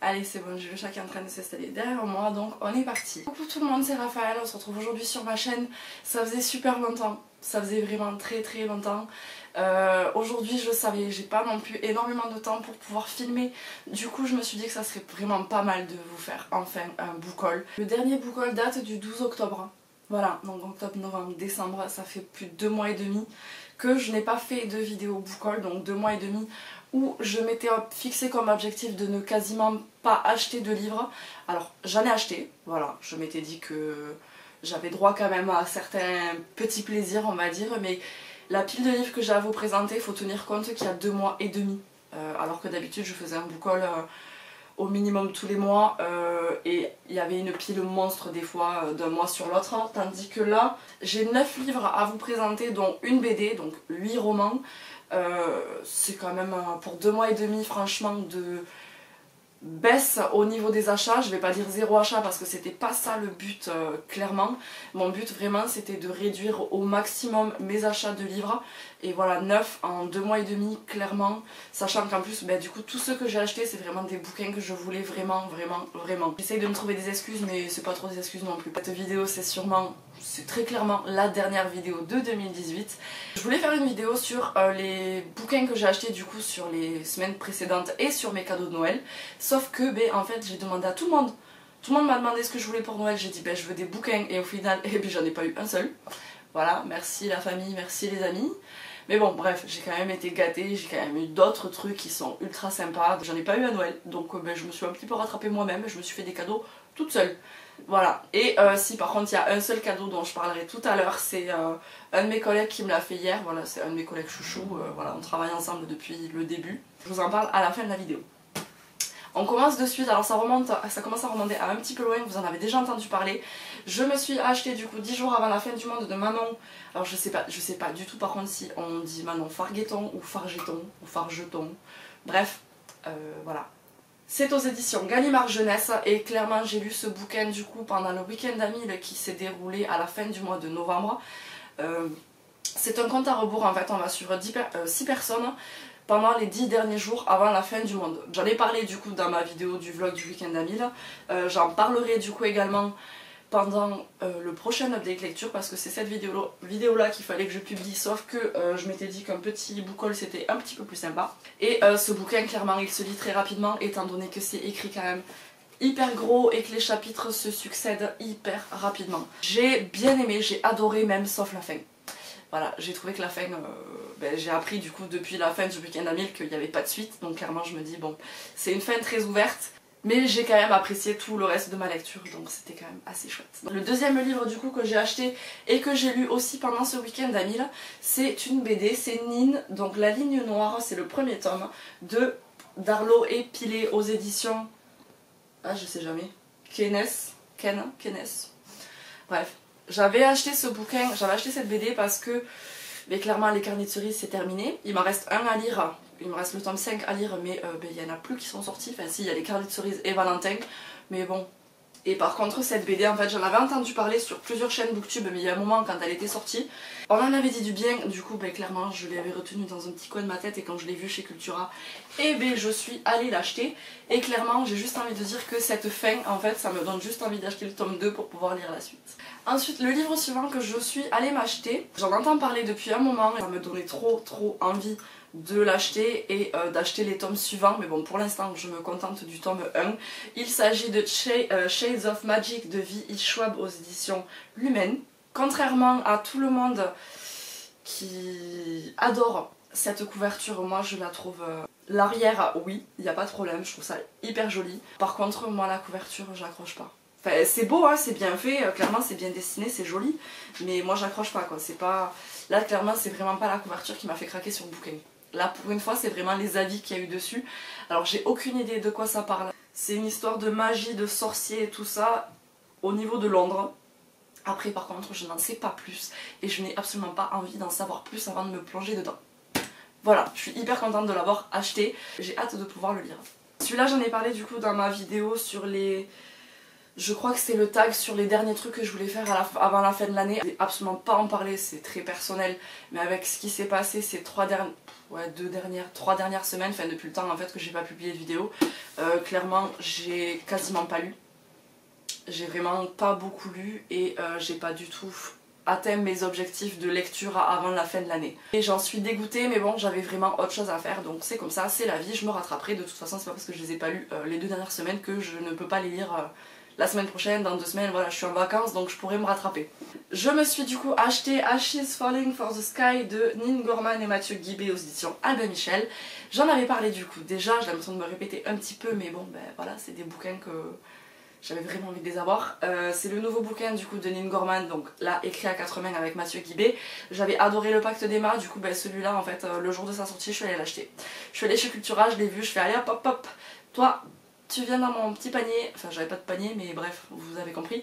Allez c'est bon, j'ai le chat qui est en train de s'installer derrière moi, donc on est parti. Coucou tout le monde, c'est Raphaël, on se retrouve aujourd'hui sur ma chaîne. Ça faisait super longtemps, ça faisait vraiment très longtemps. Aujourd'hui je savais, j'ai pas non plus énormément de temps pour pouvoir filmer. Du coup je me suis dit que ça serait vraiment pas mal de vous faire enfin un book haul. Le dernier book haul date du 12 octobre. Voilà, donc octobre, novembre, décembre, ça fait plus de 2 mois et demi que je n'ai pas fait de vidéo book haul, donc 2 mois et demi où je m'étais fixé comme objectif de ne quasiment pas acheter de livres. Alors j'en ai acheté, voilà, je m'étais dit que j'avais droit quand même à certains petits plaisirs on va dire, mais la pile de livres que j'ai à vous présenter, il faut tenir compte qu'il y a 2 mois et demi, alors que d'habitude je faisais un book haul au minimum tous les mois et il y avait une pile monstre des fois d'un mois sur l'autre, tandis que là j'ai 9 livres à vous présenter dont une BD, donc 8 romans. C'est quand même pour 2 mois et demi franchement de baisse au niveau des achats. Je vais pas dire zéro achat parce que c'était pas ça le but clairement. Mon but vraiment c'était de réduire au maximum mes achats de livres. Et voilà, 9 en 2 mois et demi clairement. Sachant qu'en plus du coup tous ceux que j'ai achetés c'est vraiment des bouquins que je voulais vraiment. J'essaye de me trouver des excuses mais c'est pas trop des excuses non plus. Cette vidéo c'est très clairement la dernière vidéo de 2018. Je voulais faire une vidéo sur les bouquins que j'ai achetés du coup sur les semaines précédentes et sur mes cadeaux de Noël. Sauf que en fait j'ai demandé à tout le monde. Tout le monde m'a demandé ce que je voulais pour Noël. J'ai dit je veux des bouquins et au final j'en ai pas eu un seul. Voilà, merci la famille, merci les amis. Mais bon bref, j'ai quand même été gâtée, j'ai quand même eu d'autres trucs qui sont ultra sympas. J'en ai pas eu à Noël, donc je me suis un petit peu rattrapée moi-même, je me suis fait des cadeaux toute seule. Voilà, et si par contre il y a un seul cadeau dont je parlerai tout à l'heure, c'est un de mes collègues qui me l'a fait hier. Voilà, c'est un de mes collègues chouchous, voilà, on travaille ensemble depuis le début. Je vous en parle à la fin de la vidéo. On commence de suite, alors ça commence à remonter à un petit peu loin, vous en avez déjà entendu parler. Je me suis acheté du coup 10 jours avant la fin du monde de Manon. Alors je sais pas du tout par contre si on dit Manon Fargueton ou Fargeton ou Fargeton. Bref, voilà. C'est aux éditions Gallimard Jeunesse et clairement j'ai lu ce bouquin du coup pendant le week-end d'Amil qui s'est déroulé à la fin du mois de novembre. C'est un compte à rebours en fait, on va suivre 6 personnes pendant les 10 derniers jours avant la fin du monde. J'en ai parlé du coup dans ma vidéo du vlog du week-end d'Amil. J'en parlerai du coup également pendant le prochain update lecture parce que c'est cette vidéo là qu'il fallait que je publie, sauf que je m'étais dit qu'un petit book haul c'était un petit peu plus sympa. Et ce bouquin clairement il se lit très rapidement étant donné que c'est écrit quand même hyper gros et que les chapitres se succèdent hyper rapidement. J'ai bien aimé, j'ai adoré même sauf la fin. Voilà, j'ai trouvé que la fin, j'ai appris du coup depuis la fin du week-end d'Amil qu'il n'y avait pas de suite, donc clairement je me dis bon, c'est une fin très ouverte. Mais j'ai quand même apprécié tout le reste de ma lecture, donc c'était quand même assez chouette. Le deuxième livre du coup que j'ai acheté et que j'ai lu aussi pendant ce week-end d'Amil, c'est une BD, c'est Nine, donc La Ligne Noire, c'est le premier tome de Darlo et Pilet aux éditions... Ah je sais jamais... Kenes. Bref, j'avais acheté ce bouquin, j'avais acheté cette BD parce que clairement les carnets de cerises c'est terminé. Il m'en reste un à lire. Il me reste le tome 5 à lire, mais il n'y en a plus qui sont sortis. Enfin si, il y a les carnets de cerises et Valentin, mais bon. Et par contre cette BD, en fait j'en avais entendu parler sur plusieurs chaînes booktube, mais il y a un moment quand elle était sortie, on en avait dit du bien, du coup clairement je l'avais retenue dans un petit coin de ma tête et quand je l'ai vue chez Cultura, je suis allée l'acheter. Et clairement j'ai juste envie de dire que cette fin, en fait ça me donne juste envie d'acheter le tome 2 pour pouvoir lire la suite. Ensuite le livre suivant que je suis allée m'acheter, j'en entends parler depuis un moment, ça me donnait trop envie de l'acheter et d'acheter les tomes suivants, mais bon pour l'instant je me contente du tome 1. Il s'agit de Shades of Magic de V.E. Schwab aux éditions Lumen. Contrairement à tout le monde qui adore cette couverture, moi je la trouve... L'arrière, oui, il n'y a pas de problème, je trouve ça hyper joli. Par contre moi la couverture j'accroche pas. Enfin c'est beau, hein, c'est bien fait, clairement c'est bien dessiné, c'est joli, mais moi j'accroche pas quoi, c'est pas... Là clairement c'est vraiment pas la couverture qui m'a fait craquer sur le bouquin. Là pour une fois c'est vraiment les avis qu'il y a eu dessus. Alors j'ai aucune idée de quoi ça parle. C'est une histoire de magie, de sorciers et tout ça au niveau de Londres. Après par contre je n'en sais pas plus et je n'ai absolument pas envie d'en savoir plus avant de me plonger dedans. Voilà, je suis hyper contente de l'avoir acheté, j'ai hâte de pouvoir le lire. Celui-là j'en ai parlé du coup dans ma vidéo sur les Je crois que c'est le tag sur les derniers trucs que je voulais faire avant la fin de l'année. Je vais absolument pas en parler, c'est très personnel, mais avec ce qui s'est passé ces trois dernières semaines, enfin depuis le temps en fait que j'ai pas publié de vidéo, clairement j'ai quasiment pas lu. J'ai vraiment pas beaucoup lu et j'ai pas du tout atteint mes objectifs de lecture avant la fin de l'année. Et j'en suis dégoûtée, mais bon, j'avais vraiment autre chose à faire, donc c'est comme ça, c'est la vie, je me rattraperai. De toute façon, c'est pas parce que je les ai pas lus les 2 dernières semaines que je ne peux pas les lire la semaine prochaine, dans 2 semaines, voilà, je suis en vacances, donc je pourrais me rattraper. Je me suis du coup acheté Ashes Falling for the Sky de Nin Gorman et Mathieu Guibé aux éditions Albin Michel. J'en avais parlé du coup, déjà, j'ai l'impression de me répéter un petit peu, mais bon, ben voilà, c'est des bouquins que j'avais vraiment envie de les avoir. C'est le nouveau bouquin du coup de Nin Gorman, donc là écrit à 4 mains avec Mathieu Guibé. J'avais adoré le Pacte d'Emma, du coup ben, celui-là en fait le jour de sa sortie je suis allée l'acheter. Je suis allée chez Cultura, je l'ai vu, je fais allez hop hop hop, toi tu viens dans mon petit panier, enfin j'avais pas de panier mais bref vous avez compris,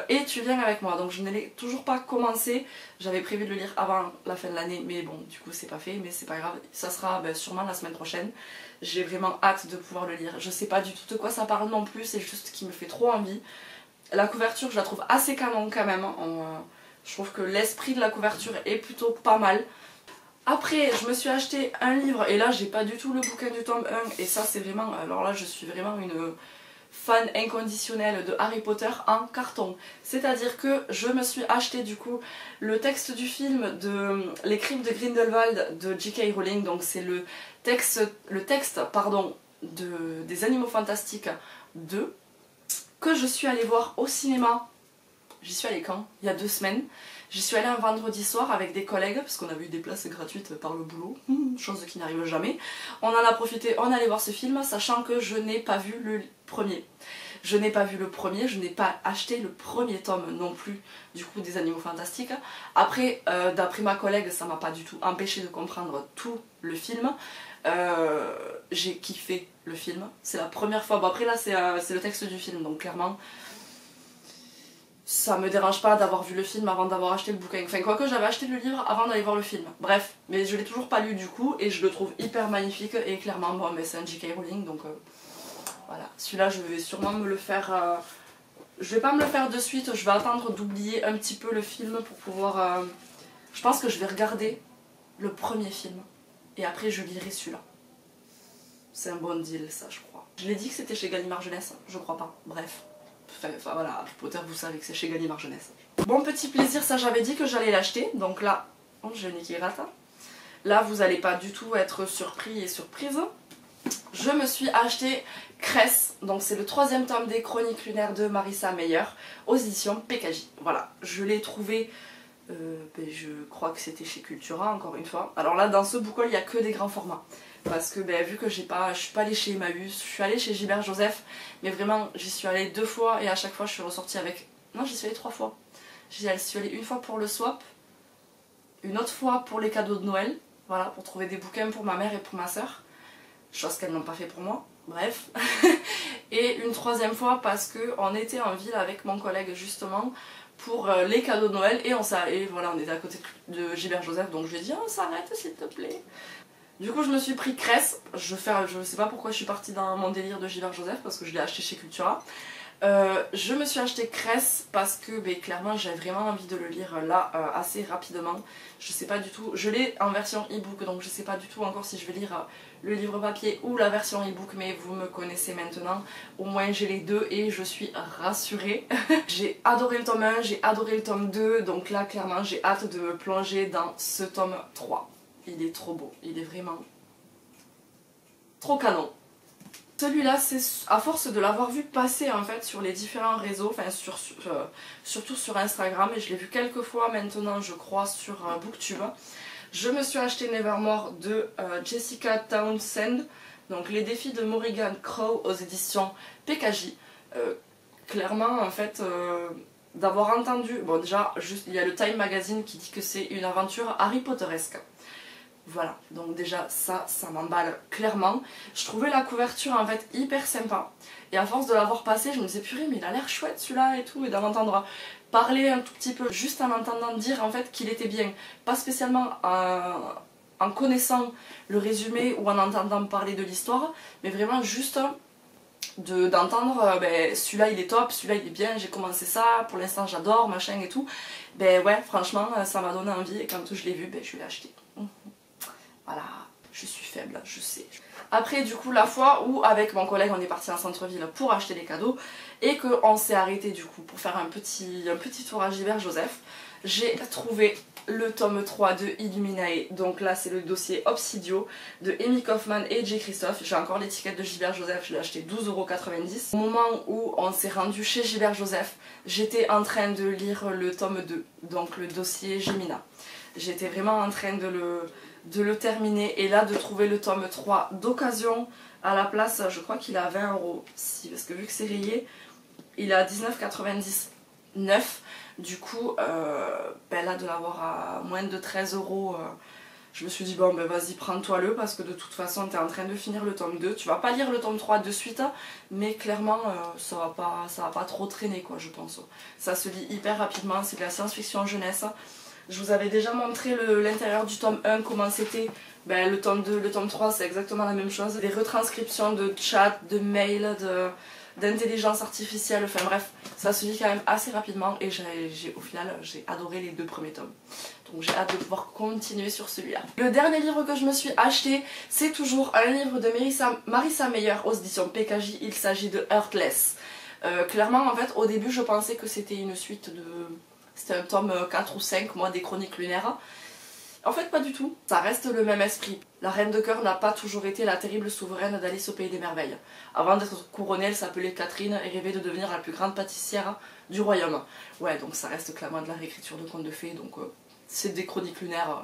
et tu viens avec moi. Donc je ne l'ai toujours pas commencé, j'avais prévu de le lire avant la fin de l'année mais bon du coup c'est pas fait, mais c'est pas grave, ça sera ben, sûrement la semaine prochaine. J'ai vraiment hâte de pouvoir le lire, je sais pas du tout de quoi ça parle non plus, c'est juste qu'il me fait trop envie. La couverture je la trouve assez canon quand même, je trouve que l'esprit de la couverture est plutôt pas mal. Après, je me suis acheté un livre, et là j'ai pas du tout le bouquin du tome 1, et ça c'est vraiment, alors là je suis vraiment une fan inconditionnelle de Harry Potter en carton. C'est-à-dire que je me suis acheté du coup le texte du film de Les Crimes de Grindelwald de J.K. Rowling, donc c'est le texte des Animaux Fantastiques 2, que je suis allée voir au cinéma. J'y suis allée quand? Il y a 2 semaines. J'y suis allée un vendredi soir avec des collègues parce qu'on avait eu des places gratuites par le boulot, chose qui n'arrive jamais. On en a profité, on est allé voir ce film, sachant que je n'ai pas vu le premier. Je n'ai pas vu le premier, je n'ai pas acheté le premier tome non plus du coup des Animaux Fantastiques. Après, d'après ma collègue, ça m'a pas du tout empêché de comprendre tout le film. J'ai kiffé le film, c'est la première fois, bon après là c'est le texte du film donc clairement ça me dérange pas d'avoir vu le film avant d'avoir acheté le bouquin. Enfin, quoique j'avais acheté le livre avant d'aller voir le film. Bref, mais je l'ai toujours pas lu du coup et je le trouve hyper magnifique. Et clairement, bon, mais c'est un J.K. Rowling donc voilà. Celui-là, je vais sûrement me le faire. Je vais pas me le faire de suite, je vais attendre d'oublier un petit peu le film pour pouvoir. Je pense que je vais regarder le premier film et après je lirai celui-là. C'est un bon deal, ça, je crois. Je l'ai dit que c'était chez Gallimard Jeunesse, je crois pas. Bref. Enfin voilà, Harry Potter, vous savez que c'est chez Gallimard Jeunesse. Bon petit plaisir, ça j'avais dit que j'allais l'acheter, donc là, oh, j'ai une qui rate. Là vous allez pas du tout être surpris et surprise. Je me suis acheté Cress, donc c'est le 3e tome des Chroniques lunaires de Marissa Meyer aux éditions PKJ. Voilà, je l'ai trouvé, je crois que c'était chez Cultura encore une fois. Alors là dans ce bouquin il n'y a que des grands formats. Parce que vu que je suis pas allée chez Emmaüs, je suis allée chez Gilbert Joseph, mais vraiment j'y suis allée 2 fois et à chaque fois je suis ressortie avec... Non, j'y suis allée 3 fois. J'y suis allée une fois pour le swap, une autre fois pour les cadeaux de Noël, voilà, pour trouver des bouquins pour ma mère et pour ma soeur, chose qu'elles n'ont pas fait pour moi, bref. Et une 3e fois parce qu'on était en ville avec mon collègue justement pour les cadeaux de Noël et voilà, on était à côté de Gilbert Joseph, donc je lui ai dit oh, s'arrête s'il te plaît. Du coup je me suis pris Cress, je sais pas pourquoi je suis partie dans mon délire de Gilbert Joseph parce que je l'ai acheté chez Cultura. Je me suis acheté Cress parce que clairement j'avais vraiment envie de le lire là assez rapidement. Je sais pas du tout, je l'ai en version e-book donc je sais pas du tout encore si je vais lire le livre papier ou la version e-book, mais vous me connaissez maintenant, au moins j'ai les deux et je suis rassurée. J'ai adoré le tome 1, j'ai adoré le tome 2, donc là clairement j'ai hâte de me plonger dans ce tome 3. Il est trop beau, il est vraiment trop canon. Celui-là, c'est à force de l'avoir vu passer en fait sur les différents réseaux, enfin surtout sur Instagram, et je l'ai vu quelques fois maintenant je crois sur Booktube. Je me suis acheté Nevermore de Jessica Townsend, donc les défis de Morrigan Crow aux éditions PKJ. Clairement en fait, d'avoir entendu, bon déjà juste, il y a le Time Magazine qui dit que c'est une aventure Harry Potteresque. Voilà, donc déjà ça m'emballe clairement. Je trouvais la couverture en fait hyper sympa. Et à force de l'avoir passé, je me disais purée mais il a l'air chouette celui-là et tout. Et d'en entendre parler un tout petit peu, juste en entendant dire en fait qu'il était bien. Pas spécialement en connaissant le résumé ou en entendant parler de l'histoire, mais vraiment juste d'entendre ben, celui-là il est top, celui-là il est bien, j'ai commencé ça, pour l'instant j'adore, machin et tout. Ben ouais, franchement ça m'a donné envie et quand je l'ai vu, ben je l'ai acheté. Voilà, je suis faible, je sais. Après du coup la fois où avec mon collègue on est parti en centre-ville pour acheter des cadeaux et qu'on s'est arrêté du coup pour faire un petit tour à Gilbert Joseph, j'ai trouvé le tome 3 de Illuminae. Donc là c'est le dossier Obsidio de Amy Kaufman et J. Christophe. J'ai encore l'étiquette de Gilbert Joseph, je l'ai acheté 12,90 €. Au moment où on s'est rendu chez Gilbert Joseph, j'étais en train de lire le tome 2, donc le dossier Gemina. J'étais vraiment en train de le terminer et là de trouver le tome 3 d'occasion à la place, je crois qu'il est à 20 €, si, parce que vu que c'est rayé, il est à 19,99 €. Du coup, ben là de l'avoir à moins de 13 €, je me suis dit bon ben vas-y prends-toi le parce que de toute façon t'es en train de finir le tome 2. Tu vas pas lire le tome 3 de suite, mais clairement ça va pas trop traîner quoi je pense. Ça se lit hyper rapidement, c'est de la science-fiction jeunesse. Je vous avais déjà montré l'intérieur du tome 1, comment c'était. Ben, le tome 2, le tome 3, c'est exactement la même chose. Des retranscriptions de chat, de mails, d'intelligence artificielle, enfin bref, ça se lit quand même assez rapidement et au final j'ai adoré les 2 premiers tomes. Donc j'ai hâte de pouvoir continuer sur celui-là. Le dernier livre que je me suis acheté, c'est toujours un livre de Marissa Meyer aux éditions PKJ, il s'agit de Heartless. Clairement en fait au début je pensais que c'était une suite de... C'était un tome 4 ou 5, moi, des Chroniques lunaires. En fait, pas du tout. Ça reste le même esprit. La Reine de Cœur n'a pas toujours été la terrible souveraine d'Alice au Pays des Merveilles. Avant d'être couronnée, elle s'appelait Catherine et rêvait de devenir la plus grande pâtissière du royaume. Ouais, donc ça reste clairement de la réécriture de contes de fées, donc c'est des Chroniques lunaires.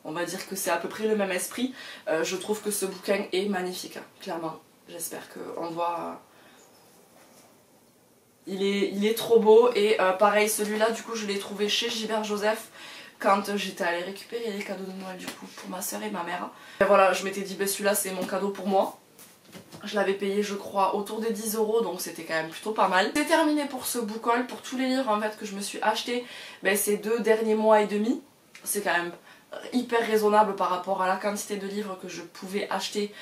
On va dire que c'est à peu près le même esprit. Je trouve que ce bouquin est magnifique, clairement. J'espère qu'on voit... Il est trop beau et pareil celui-là du coup je l'ai trouvé chez Gilbert Joseph quand j'étais allée récupérer les cadeaux de Noël du coup pour ma soeur et ma mère. Et voilà, je m'étais dit ben celui-là c'est mon cadeau pour moi. Je l'avais payé je crois autour des 10 € donc c'était quand même plutôt pas mal. C'est terminé pour ce book haul, pour tous les livres en fait que je me suis acheté ben, ces 2 derniers mois et demi. C'est quand même hyper raisonnable par rapport à la quantité de livres que je pouvais acheter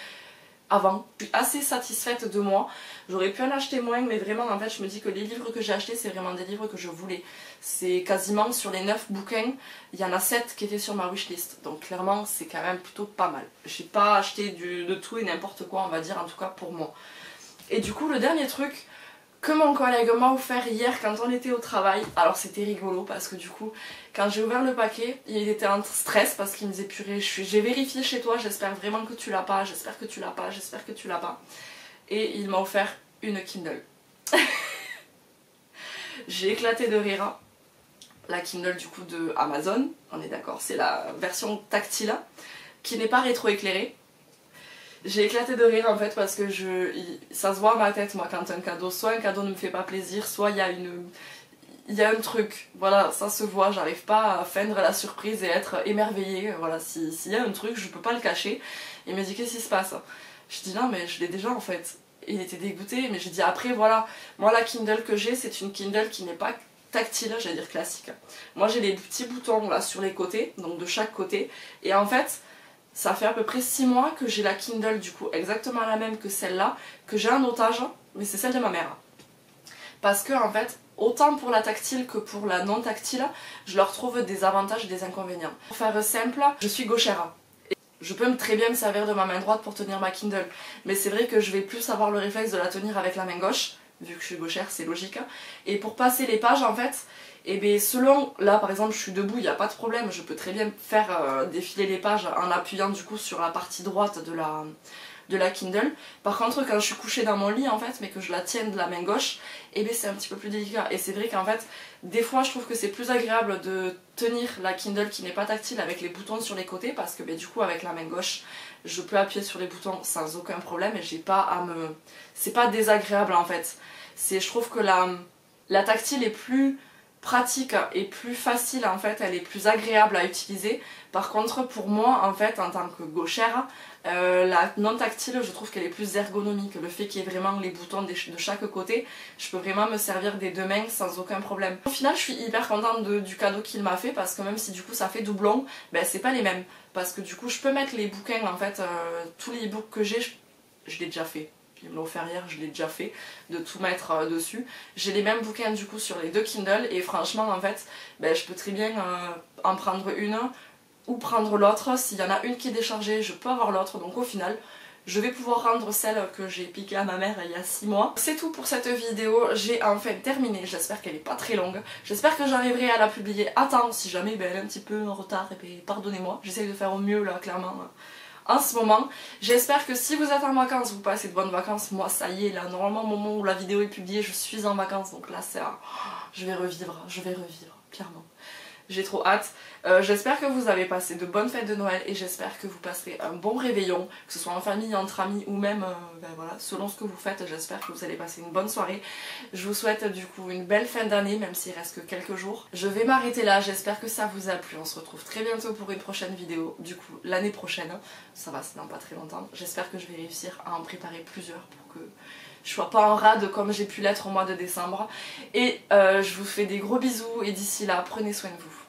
avant. Je suis assez satisfaite de moi. J'aurais pu en acheter moins mais vraiment en fait je me dis que les livres que j'ai achetés c'est vraiment des livres que je voulais. C'est quasiment sur les 9 bouquins, il y en a 7 qui étaient sur ma wishlist. Donc clairement c'est quand même plutôt pas mal. J'ai pas acheté de tout et n'importe quoi on va dire en tout cas pour moi. Et du coup le dernier truc que mon collègue m'a offert hier quand on était au travail, alors c'était rigolo parce que du coup quand j'ai ouvert le paquet il était en stress parce qu'il me disait purée j'ai vérifié chez toi, j'espère vraiment que tu l'as pas, j'espère que tu l'as pas, j'espère que tu l'as pas. Et il m'a offert une Kindle. J'ai éclaté de rire. La Kindle du coup de Amazon, on est d'accord, c'est la version tactile qui n'est pas rétroéclairée. J'ai éclaté de rire en fait parce que ça se voit à ma tête moi quand soit un cadeau ne me fait pas plaisir, soit il y a un truc, voilà, ça se voit, j'arrive pas à feindre la surprise et être émerveillée, voilà, s'il y a un truc, je peux pas le cacher. Il me dit qu'est-ce qui se passe? Je dis non mais je l'ai déjà en fait. Il était dégoûté, mais j'ai dit après voilà, moi la Kindle que j'ai c'est une Kindle qui n'est pas tactile, j'allais dire classique. Moi j'ai les petits boutons là sur les côtés, donc de chaque côté, et en fait ça fait à peu près 6 mois que j'ai la Kindle du coup exactement la même que celle-là, que j'ai en otage, mais c'est celle de ma mère. Parce que en fait, autant pour la tactile que pour la non tactile, je leur trouve des avantages et des inconvénients. Pour faire simple, je suis gauchère. Et je peux très bien me servir de ma main droite pour tenir ma Kindle, mais c'est vrai que je vais plus avoir le réflexe de la tenir avec la main gauche, vu que je suis gauchère, c'est logique. Et pour passer les pages en fait, et bien selon, là par exemple je suis debout, il n'y a pas de problème, je peux très bien faire défiler les pages en appuyant du coup sur la partie droite de la Kindle. Par contre quand je suis couchée dans mon lit en fait, mais que je la tienne de la main gauche, et bien c'est un petit peu plus délicat. Et c'est vrai qu'en fait, des fois je trouve que c'est plus agréable de tenir la Kindle qui n'est pas tactile avec les boutons sur les côtés, parce que du coup avec la main gauche, je peux appuyer sur les boutons sans aucun problème et j'ai pas à me... C'est pas désagréable en fait. Je trouve que la tactile est plus pratique et plus facile en fait, elle est plus agréable à utiliser. Par contre pour moi en fait en tant que gauchère, la non tactile je trouve qu'elle est plus ergonomique. Le fait qu'il y ait vraiment les boutons de chaque côté, je peux vraiment me servir des 2 mains sans aucun problème. Au final je suis hyper contente du cadeau qu'il m'a fait, parce que même si du coup ça fait doublon, ben c'est pas les mêmes. Parce que du coup je peux mettre les bouquins en fait, tous les e-books que j'ai, je l'ai déjà fait. puis il me l'a offert hier, je l'ai déjà fait, de tout mettre dessus. J'ai les mêmes bouquins du coup sur les deux Kindle et franchement en fait ben, je peux très bien en prendre une ou prendre l'autre. S'il y en a une qui est déchargée, je peux avoir l'autre, donc au final je vais pouvoir rendre celle que j'ai piquée à ma mère il y a 6 mois. C'est tout pour cette vidéo, j'ai enfin terminé, j'espère qu'elle n'est pas très longue. J'espère que j'arriverai à la publier à temps, si jamais ben, elle est un petit peu en retard, et ben, pardonnez-moi. J'essaye de faire au mieux là, clairement, en ce moment. J'espère que si vous êtes en vacances, vous passez de bonnes vacances. Moi ça y est, là, normalement au moment où la vidéo est publiée, je suis en vacances, donc là c'est je vais revivre, clairement. J'ai trop hâte. J'espère que vous avez passé de bonnes fêtes de Noël et j'espère que vous passerez un bon réveillon, que ce soit en famille, entre amis ou même ben voilà, selon ce que vous faites. J'espère que vous allez passer une bonne soirée. Je vous souhaite du coup une belle fin d'année, même s'il reste que quelques jours. Je vais m'arrêter là, j'espère que ça vous a plu. On se retrouve très bientôt pour une prochaine vidéo, du coup l'année prochaine. Ça va, c'est dans pas très longtemps. J'espère que je vais réussir à en préparer plusieurs pour que je sois pas en rade comme j'ai pu l'être au mois de décembre. Et je vous fais des gros bisous et d'ici là, prenez soin de vous.